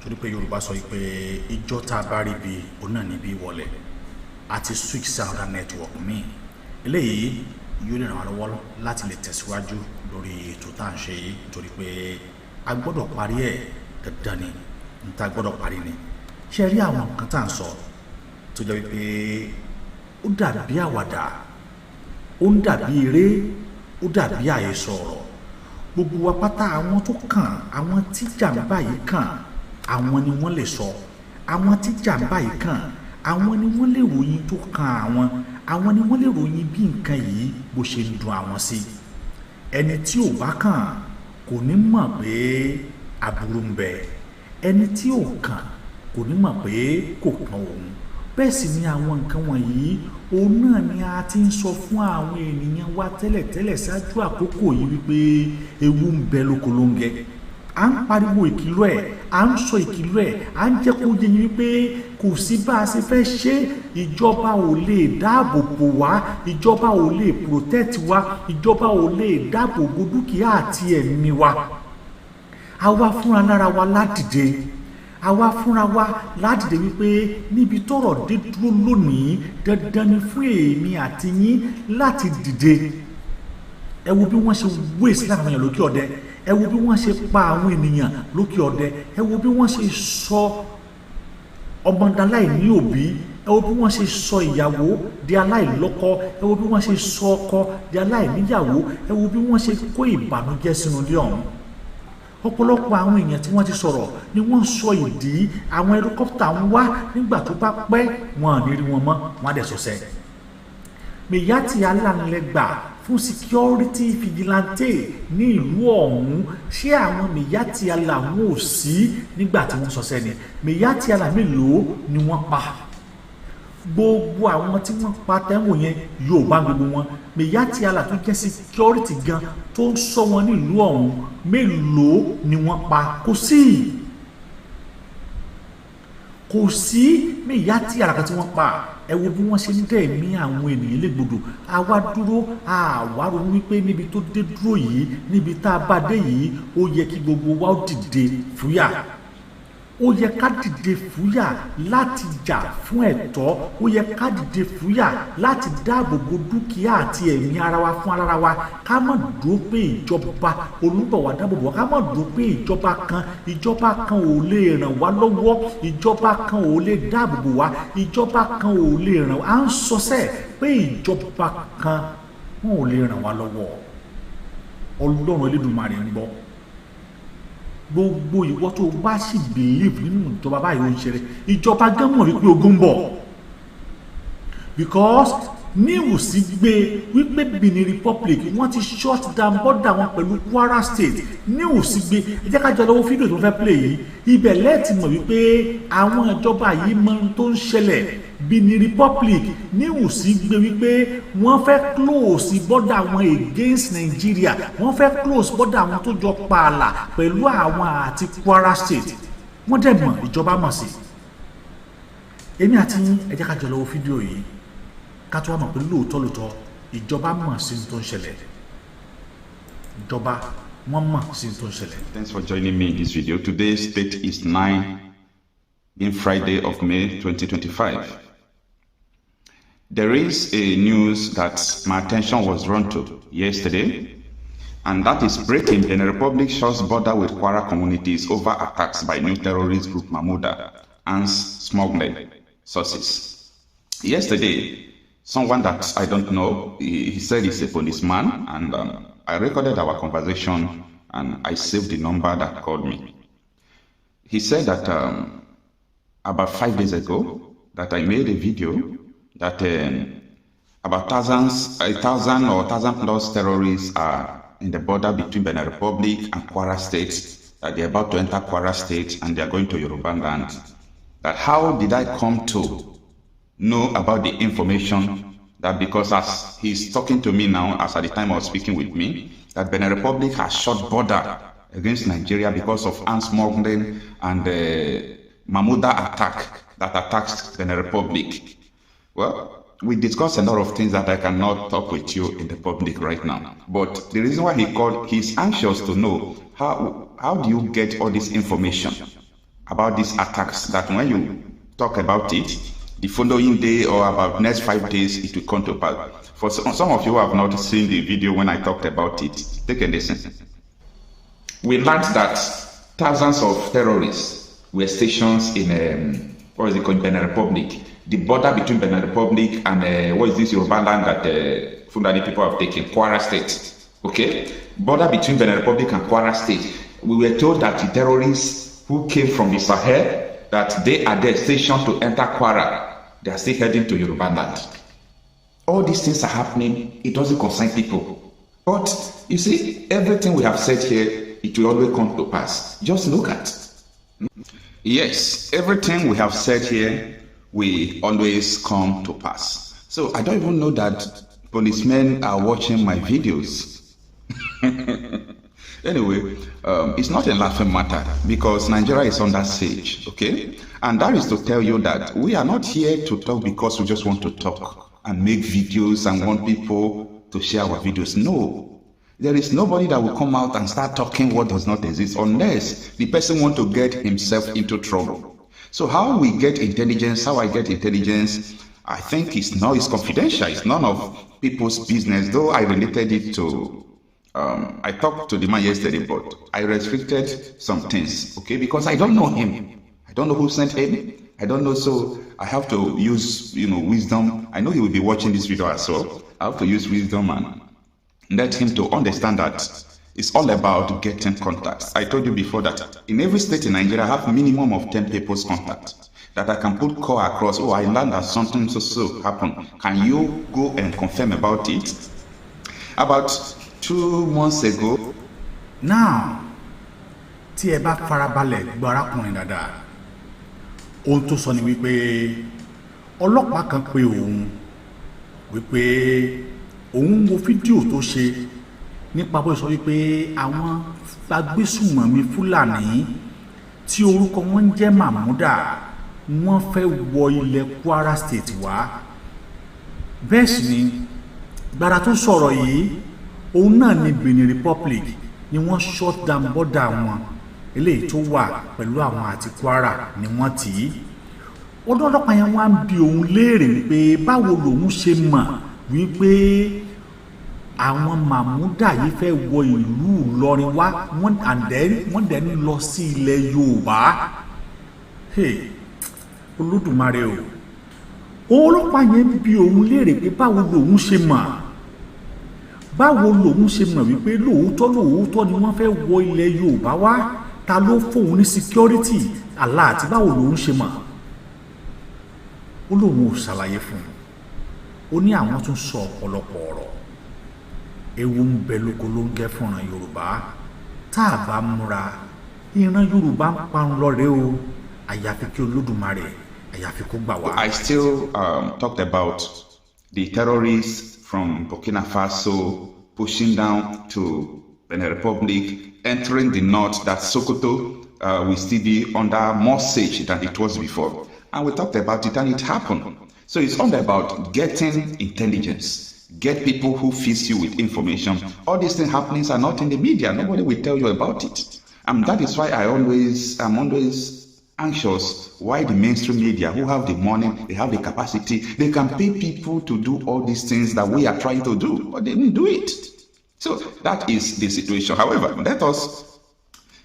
torí pé Yorùbá sọ pé ìjọ tá bá rí bí ọ̀nà níbi wọlé àti switch sound network mi eléyìí yóò lè ràn wá lọ́wọ́ láti lè tẹ̀síwájú lórí ètò tá à ń ṣe yìí torí pé a gbọ́dọ̀ parí ẹ̀ dandan ni n ta gbọ́dọ̀ parí ni ṣe rí àwọn nǹkan tá à ń sọ tó jẹ́ wípé ó dàbí àwàdà ó ń dàbí eré ó dàbí àhesọ ọ̀rọ̀ gbogbo wa pátá àwọn tó kàn àwọn tí jàǹbá yìí kàn àwọn ni wọ́n lè sọ àwọn tí jàǹbá yìí kàn àwọn ni wọ́n lè ròyìn tó kàn àwọn ni wọ́n lè ròyìn bí nǹkan yìí bó ṣe ń dùn àwọn sí ẹni tí ò bá kàn kò ní mọ̀ pé aburú ń bẹ ẹni tí ò kàn kò ní mọ̀ pé kò kàn òun bẹ́ẹ̀ sì ni àwọn nǹkan wọ̀nyí òun náà ni a ti ń sọ fún àwọn ènìyàn wa tẹ́lẹ̀tẹ́lẹ̀ ṣáájú àkókò yìí wípé ewu ń bẹ lóko lóńgẹ à ń pariwo ìkìlọ̀ ẹ̀ à ń sọ ìkìlọ̀ ẹ̀ à ń jẹ́ kó yé yín wípé kò sí bá a ṣe fẹ́ ṣe ìjọba ò lè dáàbò bò wá ìjọba ò lè protect wa ìjọba ò lè dáàbò bo dúkìá àti ẹ̀mí wa àwa fúnra lára wa ládìde àwa fúnra wa ládìde wípé níbi tọ́rọ̀ dé dúró lónìí dandan ni fún èmi àti yín láti dìde ẹ wo bí wọ́n ṣe waste láwọn èèyàn lókè ọdẹ ẹ wo bí wọ́n ṣe pa àwọn ènìyàn lókè ọdẹ ẹ wo bí wọ́n ṣe sọ ọmọdé aláìní òbí ẹ wo bí wọ́n ṣe sọ ìyàwó di aláìlọ́kọ ẹ wo bí wọ́n ṣe sọ ọkọ di aláìníyàwó ẹ wo bí wọ́n ṣe kó ìbànújẹ́ sínú ilé ọ̀hún ọ̀pọ̀lọpọ̀ àwọn èèyàn tí wọ́n ti sọ̀rọ̀ ni wọ́n sọ ìdí àwọn helicopter ń wá nígbà tó bá pẹ́ wọn à ní rí wọn mọ́ wọn á dẹ̀ sọ́sẹ́ Mèyátì alánilẹ́gbà fún security vigilante ní ìlú ọ̀hún ṣé àwọn Mèyátì aláwọn ò sí nígbà tí wọ́n sọ́sẹ́ ni Mèyátì alámélòó ni wọ́n pa gbogbo àwọn tí wọ́n pa tẹ́wọ̀n yẹn yóò bá gbogbo wọn Mèyátì alá tó jẹ́ security gan tó ń sọ wọn nílùú ọ̀hún mélòó ni wọ́n pa kò sí Mèyátì alá kan tí wọ́n pa ẹ wo bí wọ́n ṣe ń dẹ̀ mí àwọn ènìyàn légbodò àwa dúró àwa ronú wípé níbi tó dé dúró yìí níbi tá a bá dé yìí ó yẹ kí gbogbo wa ó dìde fúyà ó yẹ ká dìde fúyà láti jà fún ẹ̀tọ́ ó yẹ ká dìde fúyà láti dáàbò bo dúkìá àti ẹ̀mí ara wa fún ara wa ká má dúró pé ìjọba olùbọ̀wá dáàbò bò ká má dúró pé ìjọba kan ò lè ràn wá lọ́wọ́ ìjọba kan ò lè dáàbò bò wá ìjọba kan ò lè ràn wá à ń sọsẹ́ pé ìjọba kan wọn ò lè ràn wá lọ́wọ́ Ọlọ́run Elédùmarè ń gbọ́ gbogbo ìwọ tó bá sì believe nínú ìjọba báyìí ó ń ṣeré ìjọba gan mọ̀ wípé ogun ń bọ̀ because news gbé wípé Benin Republic wọ́n ti shut down border wọn pẹ̀lú Kwara State news gbé ẹ jẹ́ ká jọ lọ́wọ́ fídíò tó fẹ́ play yìí ibẹ̀ lẹ́ẹ̀tì mọ̀ wípé àwọn ìjọba yìí mọ ohun tó ń ṣẹlẹ̀ Benin Republic news gbé wípé wọ́n fẹ́ close border wọn against Nigeria wọ́n fẹ́ close border wọn tó jọ pààlà pẹ̀lú àwọn àti Kwara State wọ́n dẹ̀ mọ̀ ìjọba mọ̀ sí èmi àti ẹ jẹ́ ká jọ lọ́wọ́ fídíò yìí ká tó wá mọ̀ pé lóòótọ́ ìjọba mọ̀ sí tó ń ṣẹlẹ̀ ìjọba wọ́n mọ̀ sí tó ń ṣẹlẹ̀. Thanks for joining me in this video. Today's date is 9 in Friday of May 2025. There is a news that my attention was drawn to yesterday, and that is breaking. The Republic shuts border with Kwara communities over attacks by new terrorist group Mahmuda and smuggling sources. Yesterday, someone that I don't know, he said he's a policeman, and I recorded our conversation and I saved the number that called me. He said that about 5 days ago that I made a video that about 1,000 or 1,000 plus terrorists are in the border between Benin Republic and Kwara State, that they're about to enter Kwara State and they're going to Yoruba land. That how did I come to know about the information? That because as he's talking to me now, as at the time I was speaking with me, that Benin Republic has shut border against Nigeria because of arms smuggling and the Mahmuda attack that attacks Benin Republic. Well, we discussed a lot of things that I cannot talk with you in the public right now. But the reason why he called, he's anxious to know how do you get all this information? about these attacks that when you talk about it, the following day or about next 5 days, it will come to pass. For some of you who have not seen the video when I talked about it, take a listen. We learned that thousands of terrorists were stationed in, Benin Republic. The border between Benin Republic and Yoruba land that Fulani people have taken, Kwara State. Okay? Border between Benin Republic and Kwara State. We were told that the terrorists who came from the Sahel, that they are there stationed to enter Kwara. They are still heading to Yoruba land. All these things are happening. It doesn't concern people. But you see, everything we have said here, it will always come to pass. Just look at. Yes, everything we have said here will always come to pass. So I don't even know that policemen are watching my videos. Anyway, it's not a laughing matter because Nigeria is under siege, okay? And that is to tell you that we are not here to talk because we just want to talk and make videos and want people to share our videos. No, there is nobody that will come out and start talking what does not exist unless the person wants to get himself into trouble. So how we get intelligence, how I get intelligence, I think it's confidential. It's none of people's business, though I related it to I talked to the man yesterday, but I restricted some things, okay, because I don't know him. I don't know who sent him. I don't know, so I have to use, wisdom. I know he will be watching this video as well. I have to use wisdom and let him to understand that it's all about getting contacts. I told you before that in every state in Nigeria, I have minimum of 10 people's contact that I can put call across. Oh, I learned that something so happened. Can you go and confirm about it? About 2 months ago. Now, tí ẹ bá farabalẹ̀ gbọ́ arákùnrin dáadáa, ohun tó sọ ni wípé ọlọ́pàá kan pè òun wípé òun wo fídíò tó ṣe nípa bó sọ wípé àwọn agbésùmọ̀mí Fúlàní tí orúkọ wọn ń jẹ́ Mahmuda wọ́n fẹ́ wọ ilẹ̀ Kwara State wá. Bẹ́ẹ̀ sì ni gbàrà tó sọ̀rọ̀ yìí òun náà ní Benin Republic ni wọ́n shut down border wọn eléyìí tó wà pẹ̀lú àwọn àti Kwara ni wọ́n tì í. Ọlọ́pàá yẹn wá ń bi òun léèrè wípé báwo lòun ṣe mọ̀ wípé àwọn Mahmuda yìí fẹ́ wọ ìlú Ìlọrin wá wọ́n dẹ̀ ń lọ sí ilẹ̀ Yorùbá. Olódùmarè o. Ọlọ́pàá yẹn bi òun léèrè pé báwo lòun ṣe mọ̀ wípé lóòótọ́ ni wọ́n fẹ́ wọ ilẹ̀ Yorùbá wá, ta ló fóun ní security Allah àti báwo lòun ṣe mọ̀. Ó lóun ò ṣàlàyé fún un. Ó ní àwọn tún sọ ọ̀pọ̀lọpọ̀ ọ̀rọ̀. Ewu ń bẹ lóko ló ń gẹ́ fúnran Yorùbá. Tá a bá múra ìran Yorùbá ń parun lọ́rẹ́ o, àyàfi kí Olódùmarè àyàfi kó gbà wá. I still talked about the terrorists from Burkina Faso pushing down to Benin Republic, entering the north, that Sokoto will still be under more siege than it was before. And we talked about it and it happened. So it's all about getting intelligence, get people who feed you with information. All these things happenings are not in the media. Nobody will tell you about it. And that is why I'm always anxious why the mainstream media, who have the money, they have the capacity, they can pay people to do all these things that we are trying to do, but they didn't do it. So that is the situation. However, let us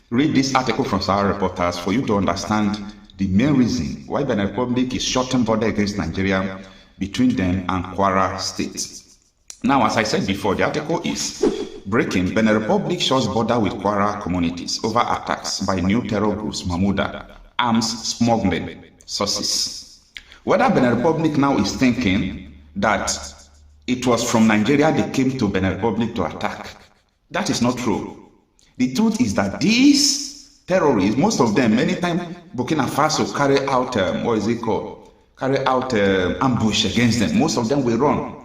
read this article from Sahara Reporters for you to understand the main reason why Benin Republic is shutting border against Nigeria between them and Kwara State. Now, as I said before, the article is breaking: Benin Republic shuts border with Kwara communities over attacks by new terror groups Mahmuda, arms smuggling sources. Whether Benin Republic now is thinking that it was from Nigeria they came to Benin Republic to attack, that is not true. The truth is that these terrorists, most of them, anytime Burkina Faso carry out ambush against them, most of them will run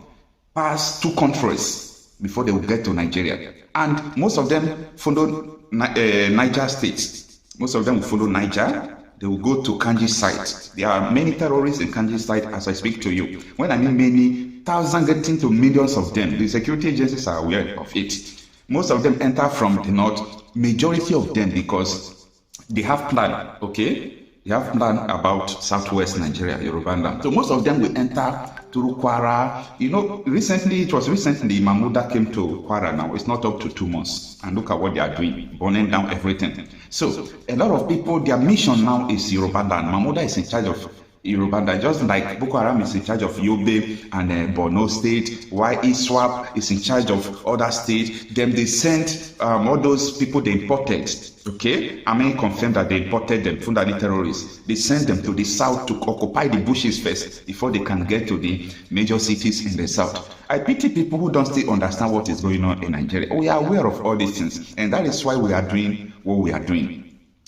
past 2 countries before they will get to Nigeria. And most of them follow Niger State. Most of them will follow Niger. They will go to Kanji site. There are many terrorists in Kanji site as I speak to you. When I mean many, thousands getting to millions of them. The security agencies are aware of it. Most of them enter from the north, majority of them, because they have plan, okay? They have plan about southwest Nigeria, Yoruba land. So most of them will enter through Kwara. You know, recently Mahmuda came to Kwara now. It's not up to 2 months. And look at what they are doing, burning down everything. So a lot of people, their mission now is Yoruba land. Mahmuda is in charge of Yoruba land, just like Boko Haram is in charge of Yobe and Borno State, while ISWAP is in charge of other states. Then they sent all those people they imported, okay? I mean, confirmed that they imported them, Fulani terrorists. They sent them to the south to occupy the bushes first before they can get to the major cities in the south. I pity people who don't still understand what is going on in Nigeria. We are aware of all these things, and that is why we are doing what we are doing.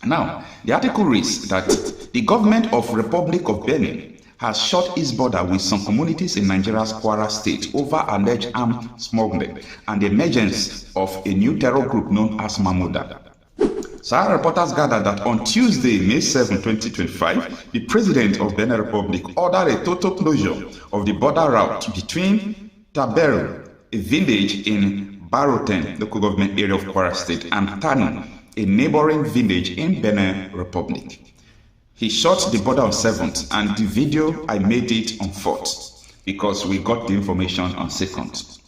Now, the article reads that the government of Republic of Benin has shut its border with some communities in Nigeria's Kwara state over alleged armed smuggling and the emergence of a new terror group known as Mahmuda. Sahara reporters gathered that on Tuesday, May 7, 2025, the president of Benin Republic ordered a total closure of the border route between Taberu, a village in Baroten, local government area of Kwara state, and Tanu, a neighboring village in Benin Republic. He shot the border on 7th, and the video I made it on 4th because we got the information on 2nd.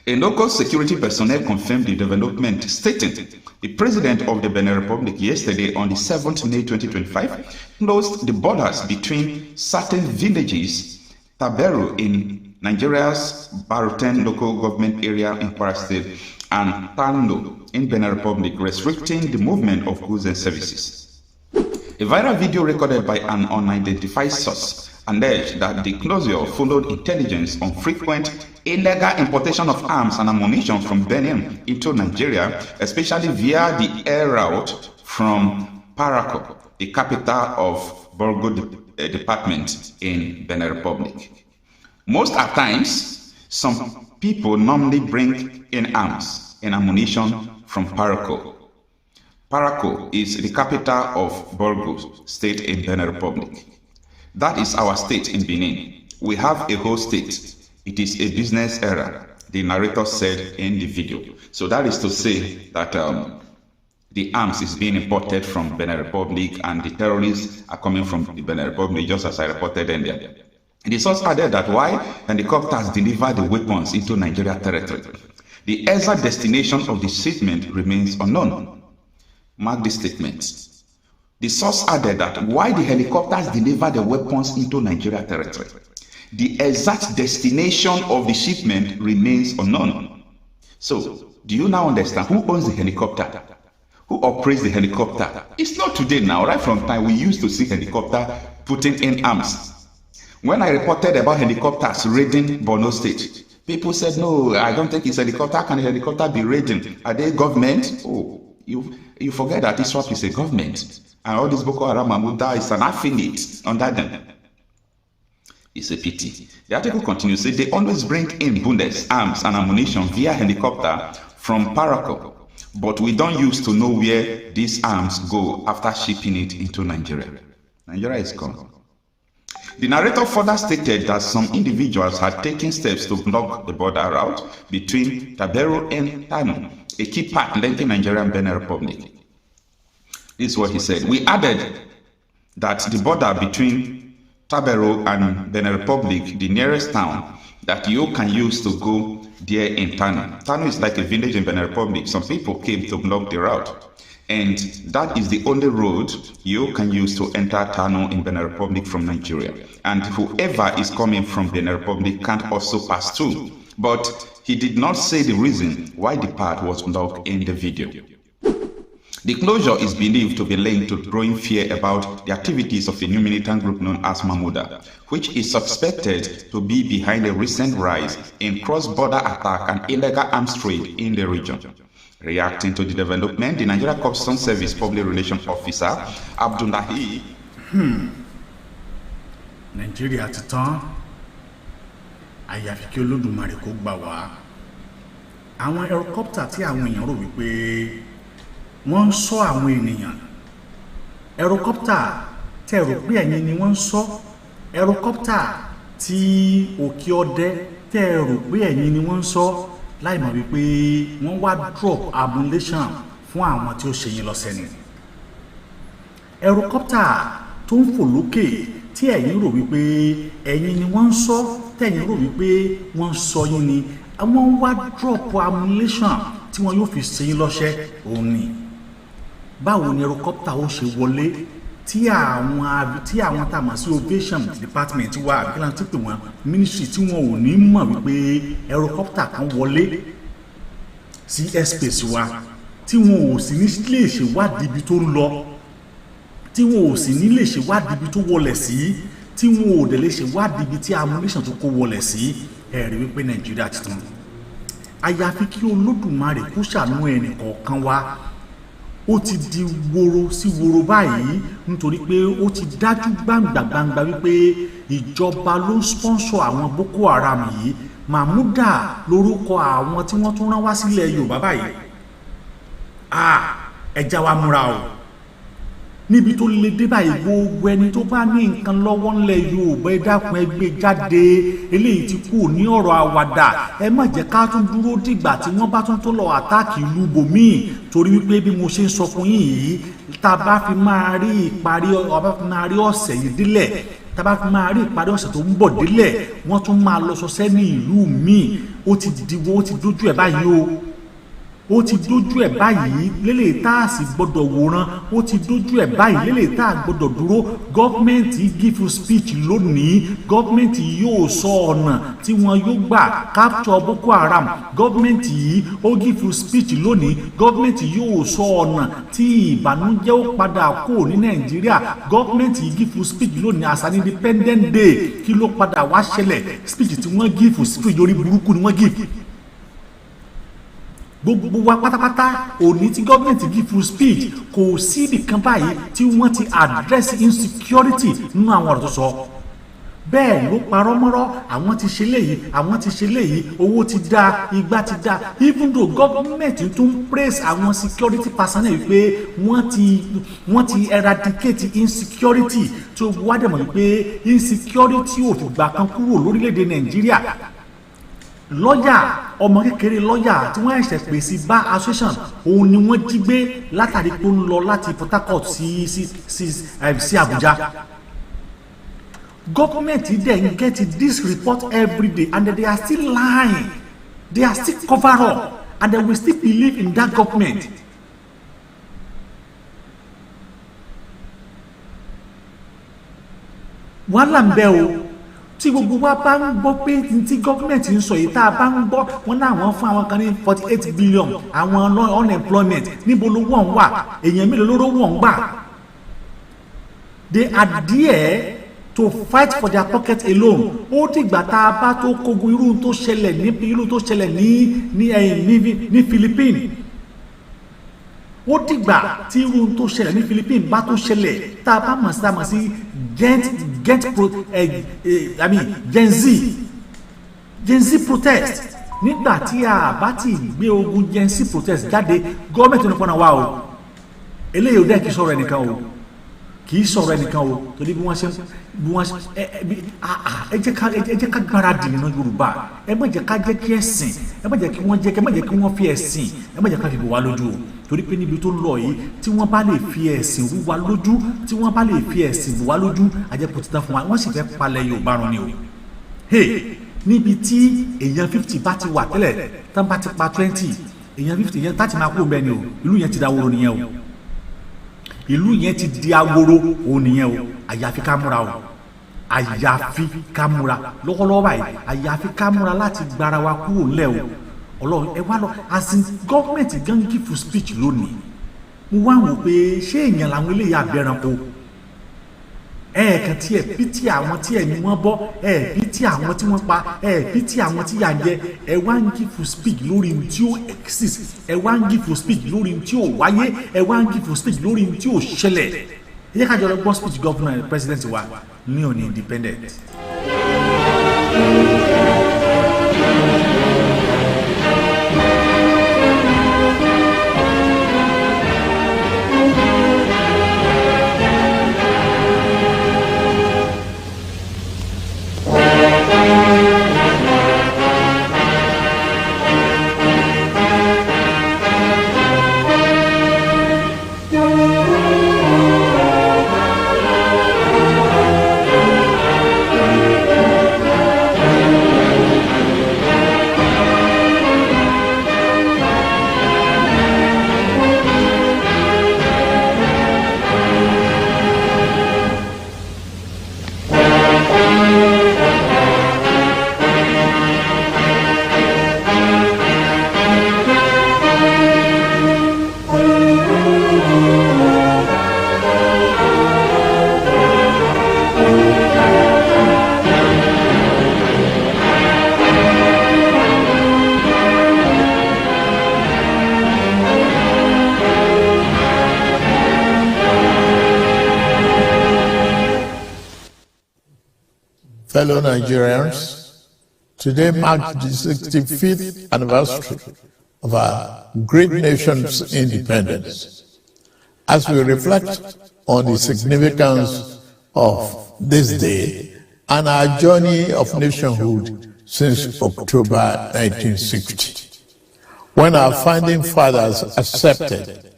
A local security personnel confirmed the development, stating the president of the Benin Republic yesterday on the 7th May 2025 closed the borders between certain villages, Taberu in Nigeria's Baroten local government area in Kwara State and Tando in Benin Republic, restricting the movement of goods and services. A viral video recorded by an unidentified source alleged that the closure followed intelligence on frequent illegal importation of arms and ammunition from Benin into Nigeria, especially via the air route from Parako, the capital of Borgo department in Benin Republic. Most at times, some people normally bring in arms and ammunition from Parako. Parako is the capital of Borgo state in Benin Republic. That is our state in Benin. We have a whole state. It is a business area, the narrator said in the video. So that is to say that the arms is being imported from Benin Republic and the terrorists are coming from the Benin Republic, just as I reported earlier. The source added that while helicopters deliver the weapons into Nigeria territory, the exact destination of the shipment remains unknown. Mark this statement. The source added that while the helicopters deliver the weapons into Nigeria territory, the exact destination of the shipment remains unknown. So, do you now understand who owns the helicopter? Who operates the helicopter? It's not today now. Right from time we used to see helicopter putting in arms. When I reported about helicopters raiding Borno State, people said, no, I don't think it's helicopter. How can a helicopter be raiding? Are they government? Oh, you forget that ISWAP is a government. And all this Boko Haram Mahmuda is an affiliate under them. It's a pity. The article continues, say they always bring in bundes, arms and ammunition via helicopter from Parako, but we don't used to know where these arms go after shipping it into Nigeria. Nigeria is gone. The narrator further stated that some individuals had taken steps to block the border route between Taberu and Tanu, a key part linking Nigeria and Benin Republic. This is what he said. We added that the border between Taberu and Benin Republic, the nearest town that you can use to go there in Tanu. Tanu is like a village in Benin Republic. Some people came to block the route. And that is the only road you can use to enter Tanu in Benin Republic from Nigeria. And whoever is coming from Benin Republic can't also pass through. But he did not say the reason why the path was blocked in the video. The closure is believed to be linked to growing fear about the activities of a new militant group known as Mahmuda, which is suspected to be behind a recent rise in cross-border attack and illegal arms trade in the region. Reacting to the development, the Nigeria Customs Service Public Relations Officer, Abdullahi. Nigeria ti tán. Àyàfi kí Olódùmarè kó gbà wá. Àwọn helicopter tí àwọn èèyàn rò wípé wọ́n ń ṣọ́ àwọn ènìyàn. Helicopter tẹ́ rò pé ẹ̀yin ni wọ́n ń ṣọ́. Helicopter tí òkè ọdẹ tẹ́ rò pé ẹ̀yin ni wọ́n ń ṣọ́. Láì mọ̀ wípé wọ́n wá drop ammunition fún àwọn tí ó ṣe yín lọ́sẹ̀ ni. helicopter tó ń fò lókè tí ẹ̀yin rò wípé ẹ̀yin ni wọ́n ń sọ tẹ̀yin rò wípé wọ́n ń sọ yín ni àwọn wá drop ammunition tí wọ́n yóò fi ṣe yín lọ́ṣẹ́ òun ni báwo ni helicopter ó ṣe wọlé tí àwọn tá a mọ̀ sí ovation department wa àbí kíláà tí pè wọ́n ministry tí wọ́n ò ní mọ̀ wípé helicopter kan wọlé sí airspace wa tí wọn ò sì ní lè ṣèwádìí ibi tó ń lọ tí wọn ò sì ní lè ṣèwádìí ibi tó wọlẹ̀ sí tí wọn ò dẹ̀ lè ṣèwádìí ibi tí ammunition tó kó wọlẹ̀ sí ẹ̀rí wípé Nàìjíríà ti tán àyàfi kí Olódùmarè kó ṣàánú ẹnì kọ̀ọ̀kan wa ó ti di woro sí woro báyìí nítorí pé ó ti dájú gbangba wípé ìjọba ló ń sponsor àwọn Boko Haram yìí Mahmuda lórúkọ àwọn tí wọ́n tún rán wá sílẹ̀ Yorùbá báyìí ẹja wa múra o níbi tó lè dé báyìí gbogbo ẹni tó bá ní nǹkan lọ́wọ́ ńlẹ̀ Yorùbá ẹ dákun ẹ gbé jáde eléyìí ti kú ní ọ̀rọ̀ àwàdà ẹ má jẹ́ ká tún dúró dìgbà tí wọ́n bá tún tó lọ àtáàkì ìlú bòmíì torí wípé bí mo ṣe ń sọ fún yín yìí tá a bá fi máa rí ìparí ọ̀sẹ̀ yìí délẹ̀ tá a bá fi máa rí ìparí ọ̀sẹ̀ tó ń bọ̀ délẹ̀ wọ́n tún máa lọ sọsẹ́ ní ìlú míì ó ti dójú ẹ̀ báyìí ó ti dójú ẹ̀ báyìí lélẹ̀ tá a sì gbọ́dọ̀ wòran ó ti dójú ẹ̀ báyìí lélẹ̀ tá a gbọ́dọ̀ dúró gọ́ọ̀mẹ̀ntì give speech lónìí gọ́ọ̀mẹ̀ntì yóò sọ ọ̀nà tí wọ́n yóò gbà capture Boko Haram gọ́ọ̀mẹ̀ntì yìí ó give speech lónìí gọ́ọ̀mẹ̀ntì yóò sọ ọ̀nà tí ìbànújẹ́ ó padà kó ní Nàìjíríà gọ́ọ̀mẹ̀ntì give speech lónìí as an independent day kí ló padà wá ṣẹlẹ̀ speech tí wọ́n give speech orí burúkú ni wọ́n give gbogbo wa pátápátá òní tí gọ́ọ̀mẹ̀ntì give speech kò sí ibìkan báyìí tí wọ́n ti address insecurity nínú àwọn ọ̀rọ̀ tó sọ bẹ́ẹ̀ ló parọ́ mọ́rọ́ àwọn ti ṣe léyìí àwọn ti ṣe léyìí owó ti dá igbá ti dá even though gọ́ọ̀mẹ̀ntì tún praise àwọn security personnel wípé wọ́n ti eradicate insecurity tó wá dẹ̀ mọ̀ wípé insecurity ò fìgbà kan kúrò lórílẹ̀‐èdè Nàìjíríà lọ́yà ọmọ kékeré lọ́yà tí wọ́n ẹ̀ṣẹ̀ pè sí bar association òun ni wọ́n jí gbé látàrí pé ó ń lọ láti Port Harcourt sí Abuja government then get this report every day and they are still lying they are still cover up and they will still believe in that government. wàhálà ń bẹ o tí gbogbo wa bá ń gbọ́ pé tí gọ́ọ̀mẹ̀ntì ń sọ yìí tá a bá ń gbọ́ wọn láwọn fún àwọn kan ní 48 billion àwọn unemployment níbo ló wọ̀n wà èèyàn mélòó ló wọ̀n gbà they are there to fight for their pocket alone ó dìgbà tá a bá tó kogun irú tó ṣẹlẹ̀ ní Philippines ó dìgbà tí irú tó ṣẹlẹ̀ ní Philippines bá tó ṣẹlẹ̀ tá a bá mọ̀ sí Gen Z protest nígbà tí a bá ti gbé ogun Gen Z protest jáde gọ́ọ̀mẹ̀ntì ní pọ́nà wa o eléyìí ò dẹ́ kí sọ̀rọ̀ ẹnìkan o kì í sọ̀rọ̀ ẹnìkan o torí bí wọ́n ṣe ẹ jẹ́ ká gbáradì nínú Yorùbá ẹ má jẹ́ ká jẹ́ kí ẹ̀sìn ẹ má jẹ́ kí wọ́n fi ẹ̀sìn ẹ má jẹ́ ká fi bò wá lójú o torí pé níbi tó ń lọ yìí tí wọ́n bá lè fi ẹ̀sìn rú wa lójú tí wọ́n bá lè fi ẹ̀sìn bò wá lójú àjẹpọ̀ títà fún wa wọ́n sì fẹ́ palẹ̀ Yorùbá run ni o níbi tí èèyàn 50 bá ti wà tẹ́lẹ̀ tán bá ti pa 20 èèyàn 50 èèyàn 30 máa kúrò bẹ́ẹ̀ ni o ìlú yẹn ti dáwọ́rọ́ nìyẹn o ìlú yẹn ti di aworo òun nìyẹn o àyàfi ká múra o àyàfi ká múra lọ́wọ́lọ́wọ́ báyìí àyàfi ká múra láti gbára wa kúrò ńlẹ̀ o Ọlọ́run ẹ wá lọ as in gọ́ọ̀mẹ̀ntì gan give speech lónìí mo wá wò pé ṣé èèyàn làwọn eléyà abẹ́ranko ẹ̀ẹ̀kan tí ẹ̀ bí tí àwọn tí ẹ̀mí wọn bọ́ ẹ̀ bí tí àwọn tí wọ́n pa ẹ̀ bí tí àwọn tí yà ń jẹ ẹ̀ wá ń give speech lórí tí ó exist ẹ̀ wá ń give speech lórí tí ó wáyé ẹ̀ wá ń give speech lórí tí ó ṣẹlẹ̀ ẹ jẹ́ ká jọ lọ gbọ́ speech governor president wa ní òní independent. fellow Nigerians, today marks the 65th anniversary of our great nation's independence. As we reflect on the significance of this day and our journey of nationhood since October 1960, when our founding fathers accepted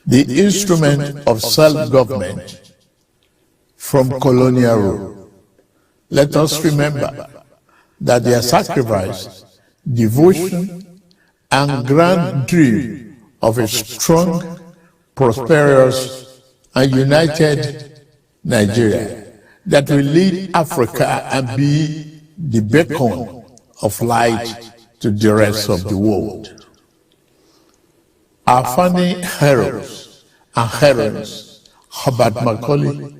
the instrument of self-government from colonial rule, let us remember that their sacrifice, devotion, and grand dream of a strong, prosperous, and united Nigeria that will lead Africa and be the beacon of light to the rest of the world. Our founding heroes and heroines, Herbert Macaulay,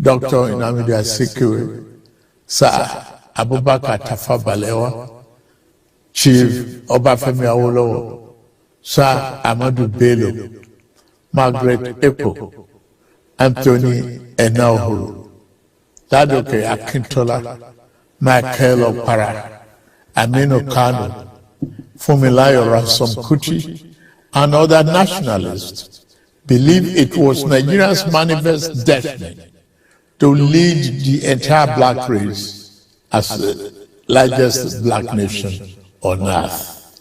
Dr. Nnamdi Azikiwe, Sir Abubakar Tafawa Balewa, Chief Obafemi Awolowo, Sir Ahmadu Bello, Margaret Ekpo, Anthony Enahoro, Ladoke Akintola, Michael Okpara, Aminu Kano, Funmilayo Ransome Kuti, and other nationalists believe it was Nigeria's manifest destiny to lead the entire black race as the largest black nation on earth.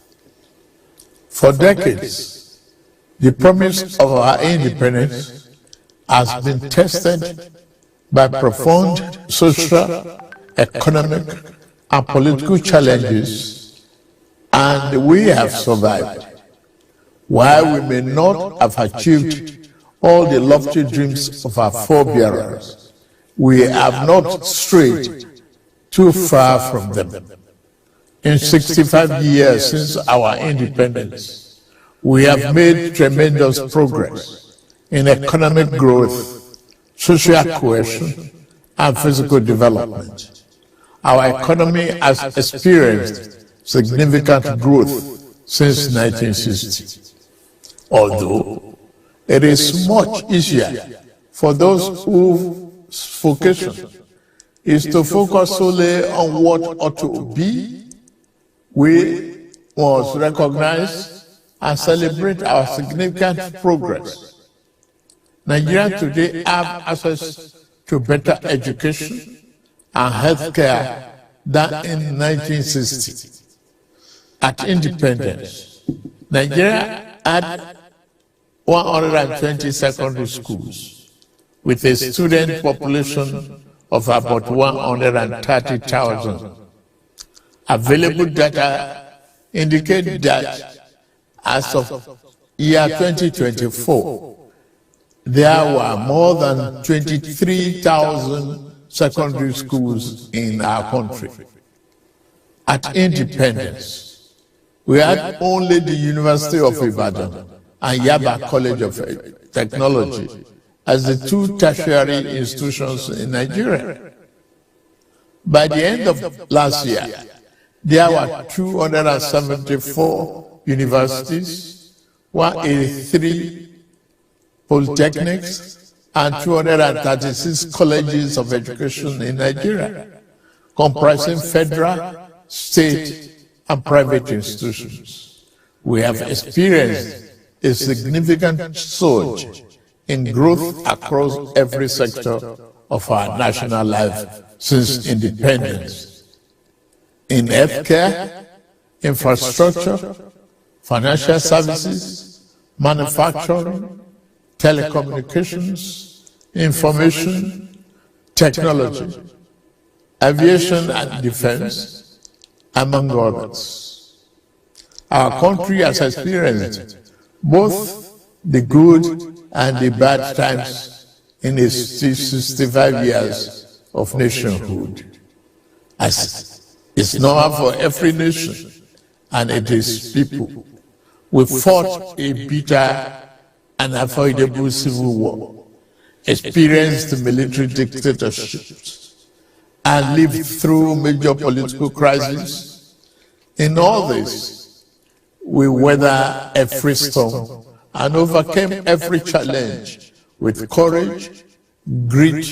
For decades, the promise of our independence has been tested by profound social, economic, and political challenges, and we have survived. While we may not have achieved all the lofty dreams of our forebearers, we have not strayed too far from them. In 65 years since our independence, we have made tremendous progress in economic growth, social cohesion, and physical development. Our economy has experienced significant growth since 1960. Although it is much easier for those whose vocation is to focus solely on what ought to be, we must recognize and celebrate our significant progress. Nigerians today have access to better education and healthcare than in 1960. At independence, Nigeria had 120 secondary schools with a student population of about 130,000. Available data indicate that as of year 2024, there were more than 23,000 secondary schools in our country. At independence, we had only the University of Ibadan and Yaba College of Technology as the two tertiary institutions in Nigeria. By the end of last year, there were 274 universities, 183 polytechnics, and 236 colleges of education in Nigeria, comprising federal, state, and private institutions. We have experienced a significant surge in growth across every sector of our national life since independence. In healthcare, infrastructure, financial services, manufacturing, telecommunications, information, technology, aviation and defense, among others. Our country has experienced both the good and the bad times in its 65 years of nationhood. As is normal for every nation and it is people, we fought a bitter and unavoidable civil war, experienced military dictatorships, and lived through major political crises. In all this, we weathered every storm and overcame every challenge with courage, grit,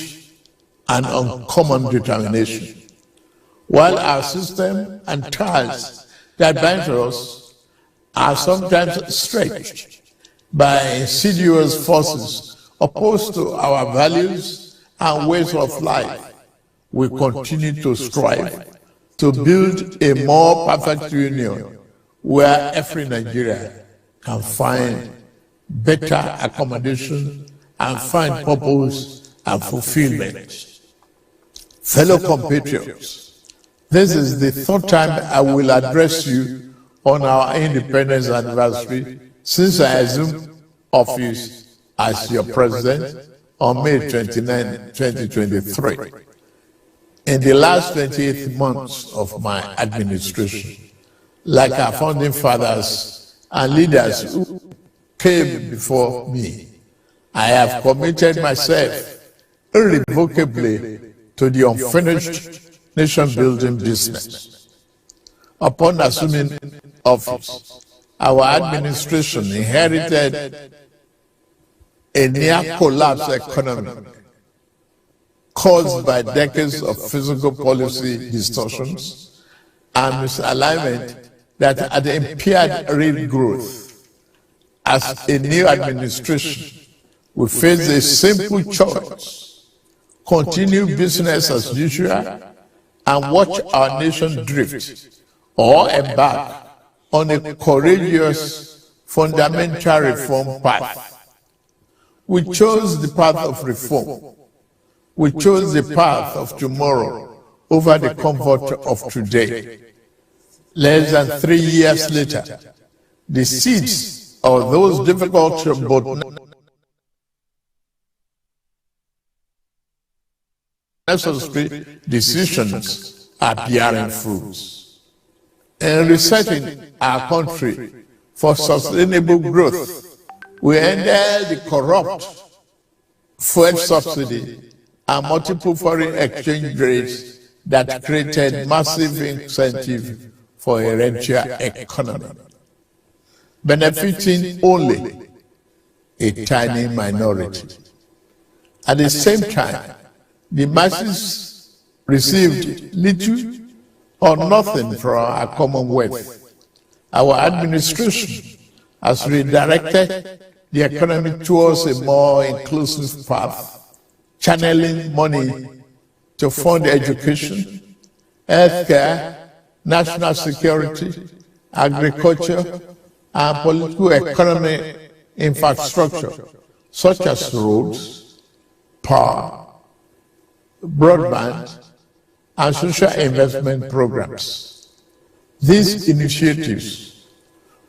and uncommon determination. while our system and ties that bind us are sometimes stretched by insidious forces opposed to our values and ways of life, we continue to strive to build a more perfect union where every Nigerian can find better accommodation and find purpose and fulfillment. Fellow compatriots, this is the third time I will address you on our independence anniversary since I assumed office as your president on May 29, 2023. In the last 28 months of my administration, like our founding fathers and leaders who came before me, I have committed myself irrevocably to the unfinished nation-building business. Upon assuming office, our administration inherited a near-collapse economy caused by decades of physical policy distortions and misalignment that had impaired real growth. As a new administration, we face a simple choice: continue business as usual and watch our nation drift, or embark on a courageous fundamental reform path. We chose the path of reform. We chose the path of tomorrow over the comfort of today. Less than 3 years later, the seeds of those difficult but necessary decisions are bearing fruits. In resetting our country for sustainable growth, we ended the corrupt fuel subsidy and multiple foreign exchange rates that created massive incentive for a richer economy, benefiting only a tiny minority. At the same time, the masses received little or nothing from our commonwealth. Our administration has redirected the economy towards a more inclusive path, channeling money to fund education, healthcare, national security, agriculture, and political economy infrastructure, such as roads, power, broadband, and social investment programs. These initiatives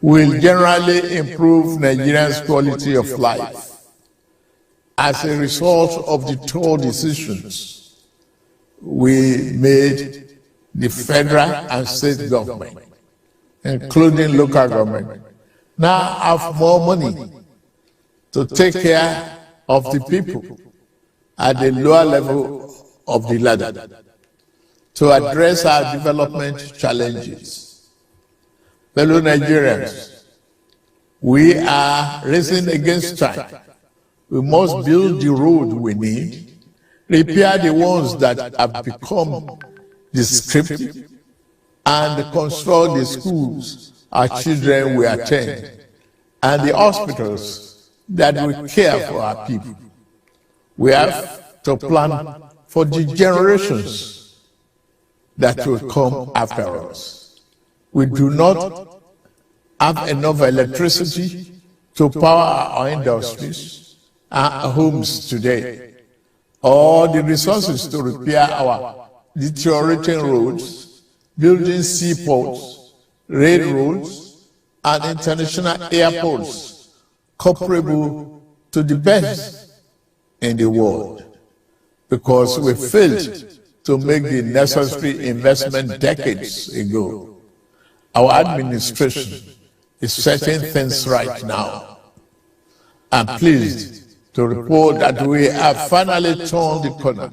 will generally improve Nigerians' quality of life. As a result of the tough decisions we made, the federal and state government, including local government, now have more money to take care of the people at the lower level of the ladder to address our development challenges. Fellow Nigerians, we are racing against time. We must build the road we need, repair the ones that have become descriptive, and construct the schools our children will attend, and the hospitals that will care for our people. We have to plan for the generations that will come after us. We do not have enough electricity to power our industries and our homes today, or the resources to repair our deteriorating roads, building seaports, railroads, and international airports comparable to the best in the world, because we failed to make the necessary investment decades ago. Our administration is setting things right now. I'm pleased to report that we have finally turned the corner.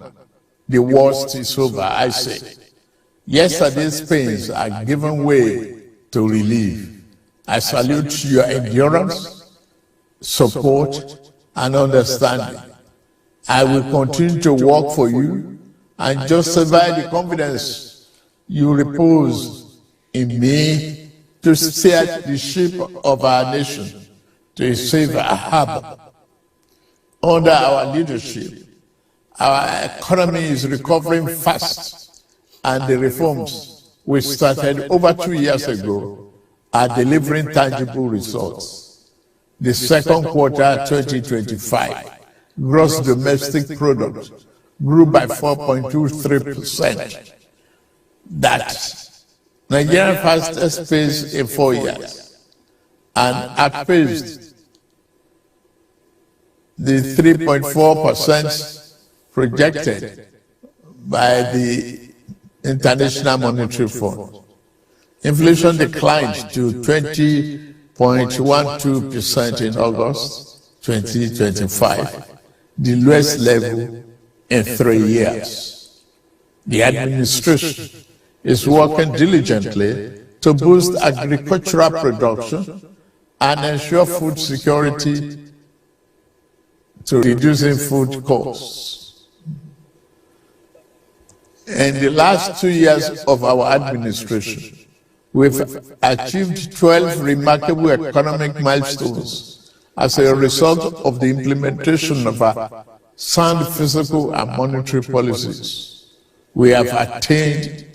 The worst is over, I say. Yesterday's pains are giving way to relief. I salute your endurance, support, and understanding. I will continue to work for you and justify the confidence you repose in me to steer the ship of our nation to a safer harbor. Under our leadership, our economy is recovering fast, and the reforms we started over 2 years ago are delivering tangible results. The second quarter 2025 gross domestic product grew by 4.23%. That's Nigeria's fastest pace in 4 years, and outpaced the 3.4% projected by the International Monetary Fund. Inflation declined to 20.12% in August 2025, the lowest level in 3 years. The administration is working diligently to boost agricultural production and ensure food security to reducing food costs. In the last 2 years of our administration, we've achieved 12 remarkable economic milestones as a result of the implementation of our sound fiscal and monetary policies. We have attained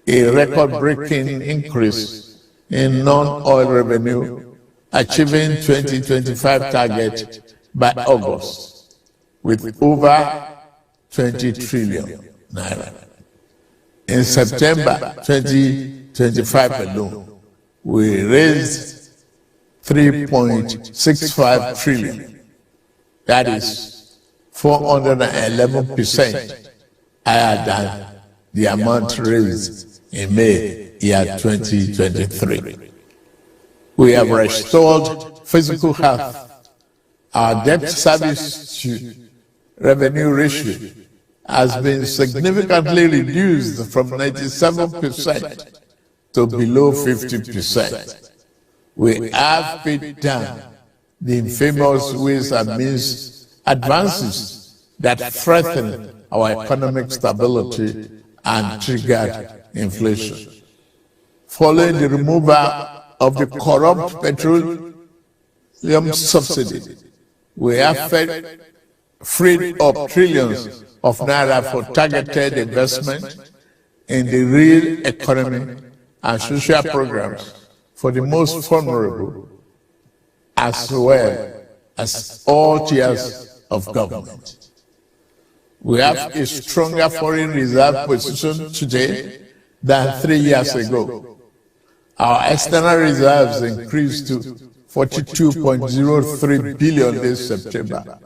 a record-breaking increase in non-oil revenue, achieving 2025 target by August, with over 20 trillion naira. In September 2025 alone, we raised 3.65 trillion. That is 411% higher than the amount raised in May year 2023. We have restored physical health. Our debt service to revenue ratio has been significantly reduced from 97% to below 50%. We have paid down the infamous ways and means advances that threaten our economic stability and triggered inflation. Following the removal of the corrupt petroleum subsidy, we have freed up trillions of naira for targeted investment in the real economy and social programs for the most vulnerable, as well as all tiers of government. We have a stronger foreign reserve position today than 3 years ago. Our external reserves increased to 42.03 billion this September,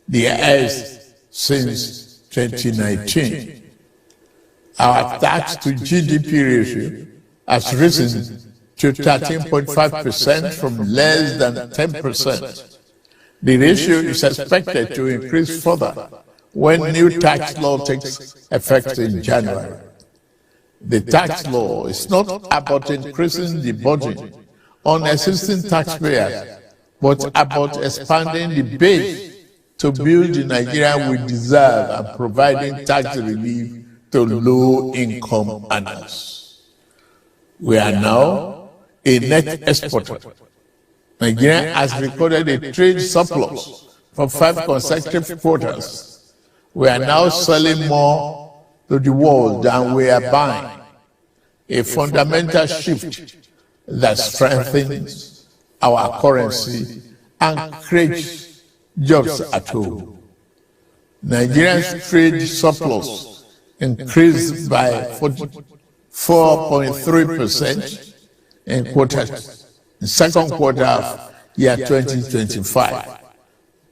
the highest since 2019. Our tax to GDP ratio has risen to 13.5% from less than 10%. The ratio is expected to increase further when new tax law takes effect in January. The tax law is not about increasing the burden on existing taxpayers, but about expanding the base to build the Nigeria we deserve and providing tax relief to low-income earners. We are now a net exporter. Nigeria has recorded a trade surplus for 5 consecutive quarters. We are now selling more to the world than we are buying, a fundamental shift that strengthens our currency and creates jobs at home. Nigeria's trade surplus increased by 4.3% in the second quarter of year 2025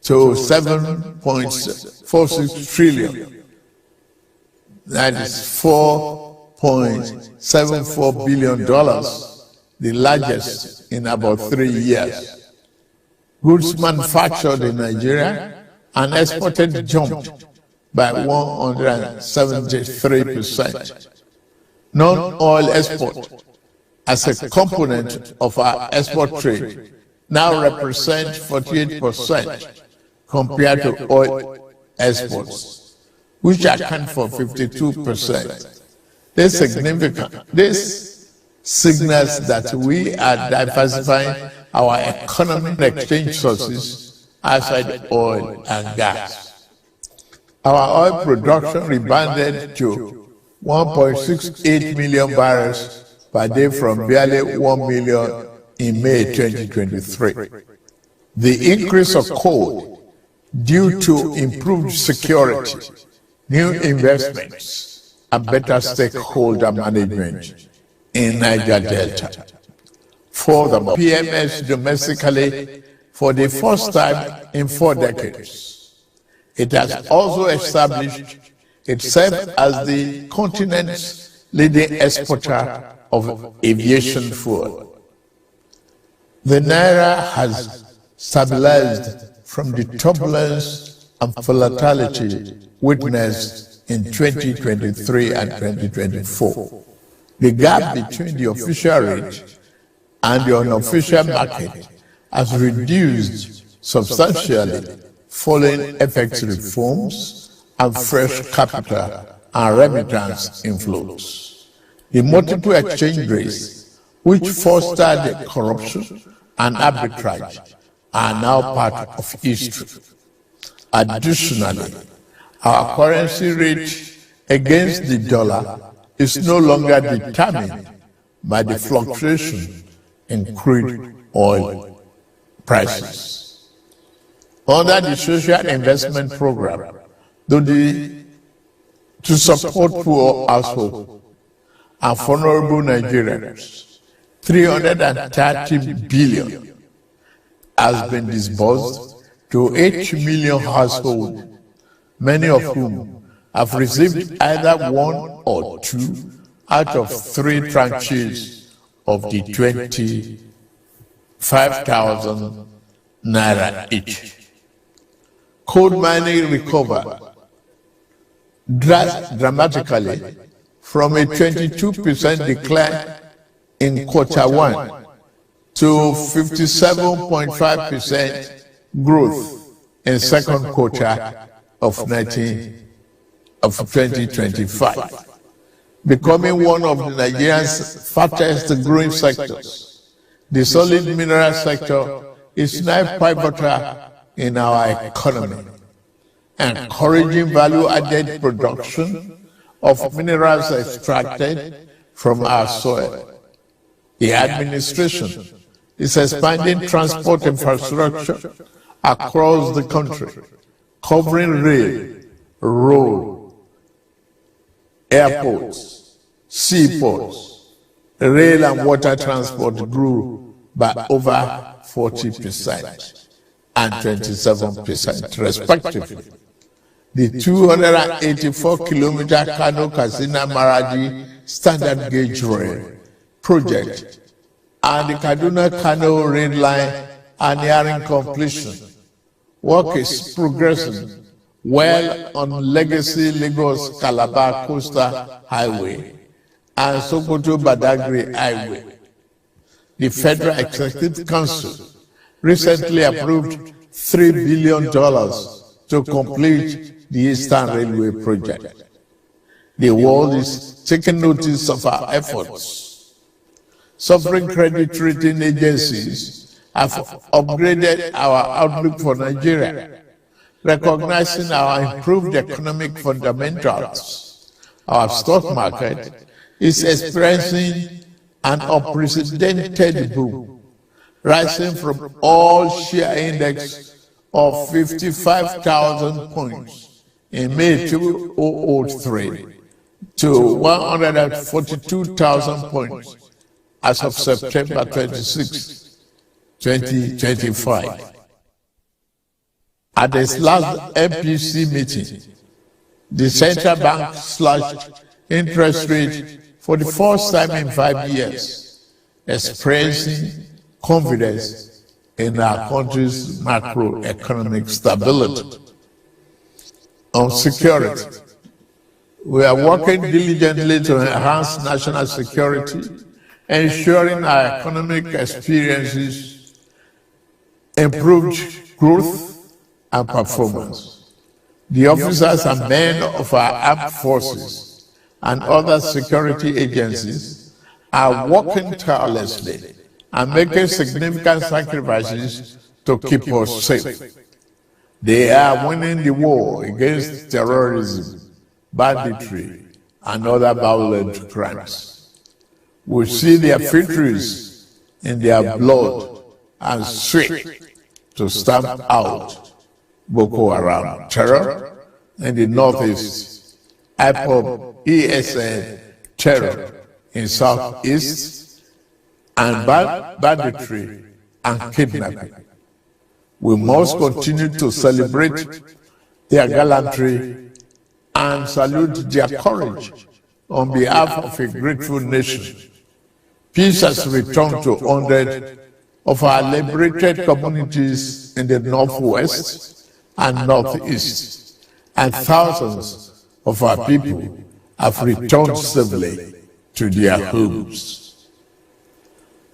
to 7.46 trillion. That is $4.74 billion, the largest in about 3 years. Goods manufactured in Nigeria and exported jumped by 173%. Non-oil export, as a component of our export trade, now represents 48% compared to oil exports, which account for 52%. This signals that we are diversifying our economic exchange sources outside oil and gas. Our oil production rebounded to 1.68 million barrels per day from barely 1 million in May 2023. The increase of coal due to improved security, new investments, and better stakeholder management in Niger Delta. Furthermore, PMS domestically for the first time in 4 decades. It has also established itself as the continent's leading exporter of aviation fuel. The Naira has stabilized from the turbulence and volatility witnessed in 2023 and 2024. The gap between the official rate and the unofficial market has reduced substantially following FX reforms and fresh capital and remittance inflows. The multiple exchange rates, which fostered the corruption and arbitrage, are now part of history. Additionally, our currency rate against the dollar is no longer determined by the fluctuation in crude oil prices. Under the Social Investment Program, to support poor households and vulnerable Nigerians, 330 billion has been disbursed to 8 million households, many of whom have received either 1 or 2 out of 3 tranches of the 25,000 naira each. Coal mining recovered dramatically from a 22% decline in Q1 to 57.5% growth in second quarter of 2025, becoming one of Nigeria's fastest growing sectors. The solid mineral sector is now pivotal in our economy, encouraging value-added production of minerals extracted from our soil. The administration is expanding transport infrastructure across the country, covering rail, road, airports, seaports. Rail and water transport grew by over 40% and 27% respectively. The 284-kilometer Kano-Katsina-Maradi standard gauge rail project and the Kaduna-Kano rail line are nearing completion. Work is progressing well on legacy Lagos-Calabar Coastal Highway and Sokoto-Badagry Highway. The Federal Executive Council recently approved $3 billion to complete the Eastern Railway project. The world is taking notice of our efforts. Sovereign credit rating agencies have upgraded our outlook for Nigeria, recognizing our improved economic fundamentals. Our stock market is experiencing an unprecedented boom, rising from all-share index of 55,000 points in May 2003 to 142,000 points as of September 26, 2025. At its last MPC meeting, the central bank slashed interest rate for the first time in 5 years, expressing confidence in our country's macroeconomic stability. On security, we are working diligently to enhance national security, ensuring our economic experiences improved growth and performance. The officers and men of our armed forces and other security agencies are working tirelessly and making significant sacrifices to keep us safe. They are winning the war against terrorism, banditry, and other violent crimes. We see their victories in their blood and sweat to stamp out Boko Haram terror in the northeast, IPOB ESN terror in southeast, and banditry and kidnapping. We must continue to celebrate their gallantry and salute their courage on behalf of a grateful nation. Peace has returned to 100 of our liberated communities in the northwest and northeast, and thousands of our people have returned safely to their homes.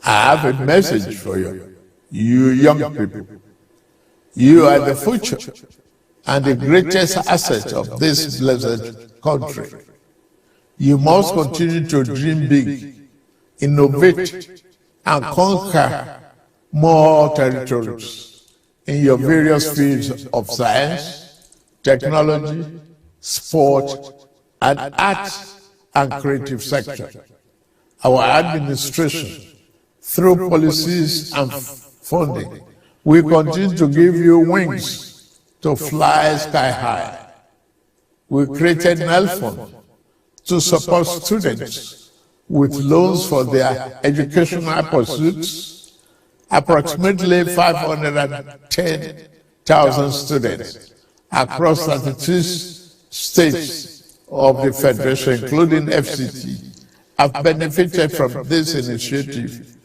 I have a message for you, you young people. You are the future and the greatest asset of this blessed country. You must continue to dream big, innovate, and conquer more territories in your various fields of science, technology, sport, and arts and creative sector. Our administration, through policies and funding, we continue to give you wings to fly sky high. We created an fund to support students with loans for their educational pursuits. Approximately 510,000 students across 32 states of the Federation, including FCT, have benefited from this initiative,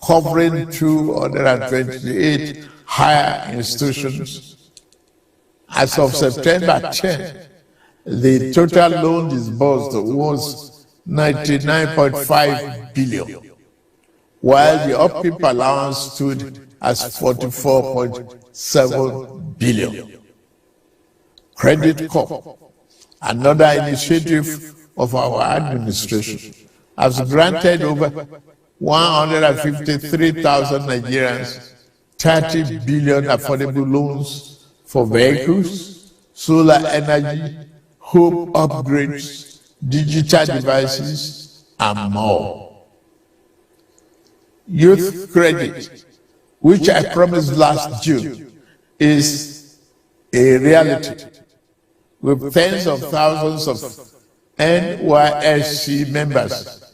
covering 228 higher institutions. As of September 10, the total loan disbursed was 99.5 billion, while the upkeep allowance stood as 44.7 billion. Credit Corp, another initiative of our administration, has granted over 153,000 Nigerians 30 billion affordable loans for vehicles, solar energy, home upgrades, digital devices, and more. Youth credit, which I promised last June, is a reality, with tens of thousands of NYSC members